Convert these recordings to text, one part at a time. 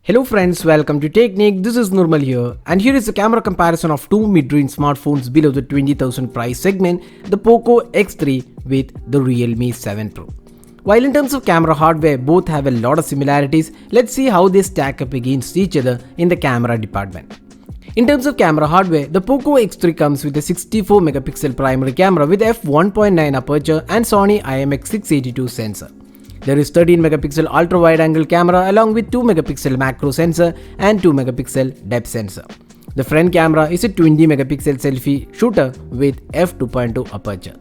Hello friends, welcome to Technique. This is Nurmal here, and here is a camera comparison of two mid-range smartphones below the 20,000 price segment, the Poco X3 with the Realme 7 Pro. While in terms of camera hardware, both have a lot of similarities, let's see how they stack up against each other in the camera department. In terms of camera hardware, the Poco X3 comes with a 64 megapixel primary camera with f1.9 aperture and Sony IMX682 sensor. There is 13 megapixel ultra wide angle camera along with 2 megapixel macro sensor and 2 megapixel depth sensor. The front camera is a 20 megapixel selfie shooter with f2.2 aperture.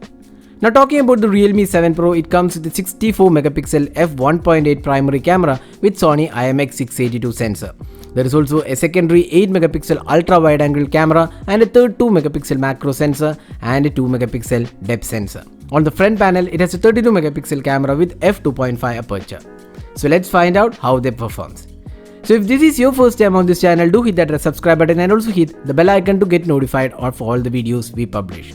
Now talking about the Realme 7 Pro, it comes with a 64 megapixel f1.8 primary camera with Sony IMX682 sensor. There is also a secondary 8 megapixel ultra wide angle camera and a third 2 megapixel macro sensor and a 2 megapixel depth sensor. On the front panel, it has a 32 megapixel camera with f2.5 aperture. So let's find out how they perform. So if this is your first time on this channel, do hit that red subscribe button and also hit the bell icon to get notified of all the videos we publish.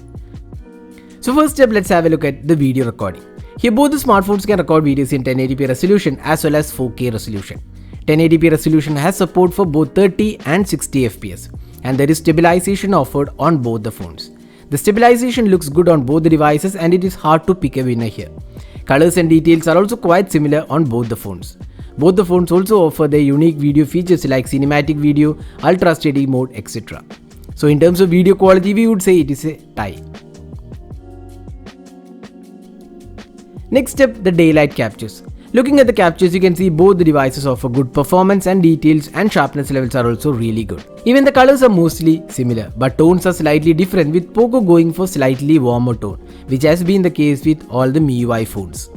So first step, let's have a look at the video recording. Here both the smartphones can record videos in 1080p resolution as well as 4K resolution. 1080p resolution has support for both 30 and 60 fps, and there is stabilization offered on both the phones. The stabilization looks good on both the devices and it is hard to pick a winner here. Colors and details are also quite similar on both the phones. Both the phones also offer their unique video features like cinematic video, ultra steady mode, etc. So in terms of video quality, we would say it is a tie. Next step, the daylight captures. Looking at the captures, you can see both the devices offer good performance and details, and sharpness levels are also really good. Even the colors are mostly similar, but tones are slightly different, with Poco going for slightly warmer tone, which has been the case with all the MIUI phones.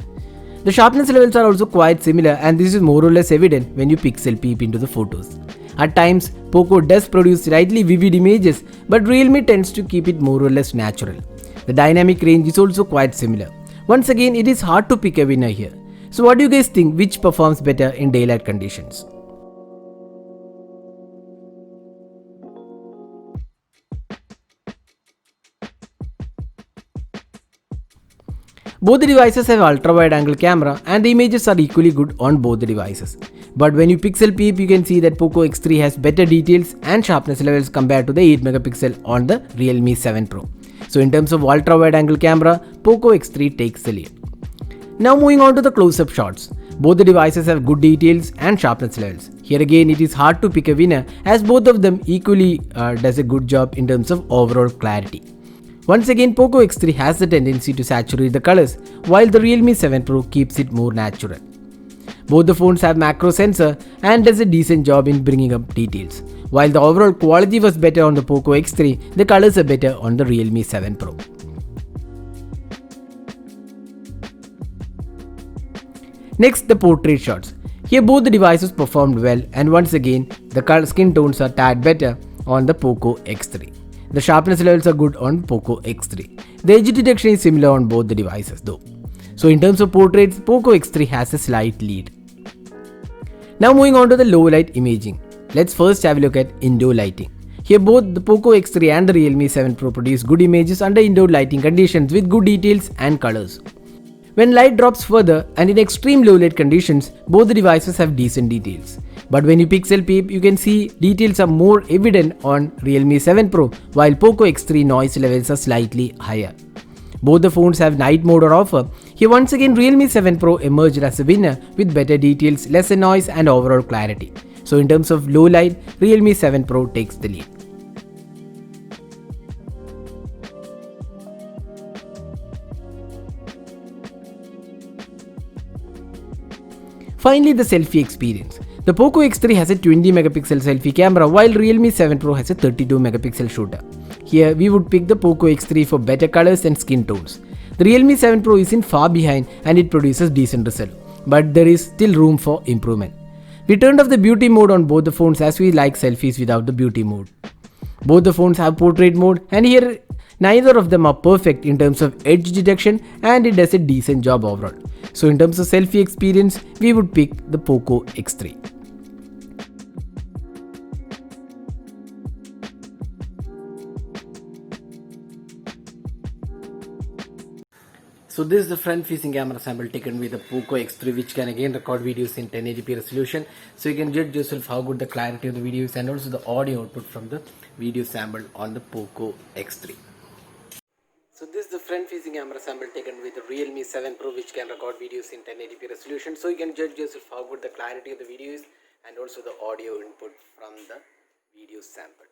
The sharpness levels are also quite similar, and this is more or less evident when you pixel peep into the photos. At times, Poco does produce slightly vivid images, but Realme tends to keep it more or less natural. The dynamic range is also quite similar. Once again, it is hard to pick a winner here. So what do you guys think, which performs better in daylight conditions? Both the devices have ultra wide angle camera and the images are equally good on both the devices. But when you pixel peep, you can see that Poco X3 has better details and sharpness levels compared to the 8 megapixel on the Realme 7 Pro. So in terms of ultra wide angle camera, Poco X3 takes the lead. Now moving on to the close-up shots. Both the devices have good details and sharpness levels. Here again, it is hard to pick a winner as both of them equally does a good job in terms of overall clarity. Once again, Poco X3 has the tendency to saturate the colors, while the Realme 7 Pro keeps it more natural. Both the phones have macro sensor and does a decent job in bringing up details. While the overall quality was better on the Poco X3, the colors are better on the Realme 7 Pro. Next, the portrait shots. Here both the devices performed well, and once again the color skin tones are tad better on the Poco X3. The sharpness levels are good on Poco X3. The edge detection is similar on both the devices though. So in terms of portraits, Poco X3 has a slight lead. Now moving on to the low light imaging. Let's first have a look at indoor lighting. Here both the Poco X3 and the Realme 7 Pro produce good images under indoor lighting conditions with good details and colors. When light drops further and in extreme low light conditions, both the devices have decent details. But when you pixel peep, you can see details are more evident on Realme 7 Pro, while Poco X3 noise levels are slightly higher. Both the phones have night mode on offer. Here once again Realme 7 Pro emerged as a winner with better details, lesser noise and overall clarity. So in terms of low light, Realme 7 Pro takes the lead. Finally, the selfie experience. The Poco X3 has a 20 megapixel selfie camera while Realme 7 Pro has a 32 megapixel shooter. Here we would pick the Poco X3 for better colors and skin tones. The Realme 7 Pro isn't far behind and it produces decent result, but there is still room for improvement. We turned off the beauty mode on both the phones as we like selfies without the beauty mode. Both the phones have portrait mode, and here neither of them are perfect in terms of edge detection and it does a decent job overall. So in terms of selfie experience, we would pick the Poco X3. So this is the front facing camera sample taken with the Poco X3, which can again record videos in 1080p resolution. So you can judge yourself how good the clarity of the videos and also the audio output from the video sample on the Poco X3. So this is the front facing camera sample taken with the Realme 7 Pro, which can record videos in 1080p resolution. So you can judge yourself how good the clarity of the videos and also the audio input from the video sample.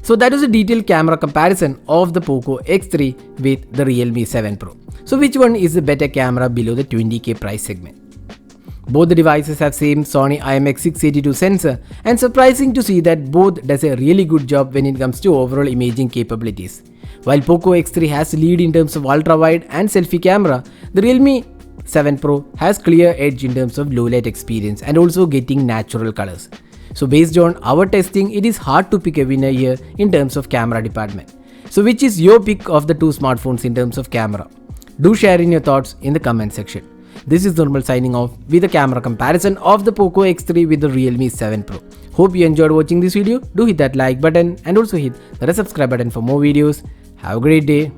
So that is a detailed camera comparison of the Poco X3 with the Realme 7 Pro. So which one is the better camera below the 20k price segment? Both the devices have same Sony IMX682 sensor, and surprising to see that both does a really good job when it comes to overall imaging capabilities. While Poco X3 has lead in terms of ultra-wide and selfie camera, the Realme 7 Pro has clear edge in terms of low light experience and also getting natural colors. So based on our testing, it is hard to pick a winner here in terms of camera department. So which is your pick of the two smartphones in terms of camera? Do share in your thoughts in the comment section. This is Normal signing off with a camera comparison of the Poco X3 with the Realme 7 Pro. Hope you enjoyed watching this video. Do hit that like button and also hit the subscribe button for more videos. Have a great day.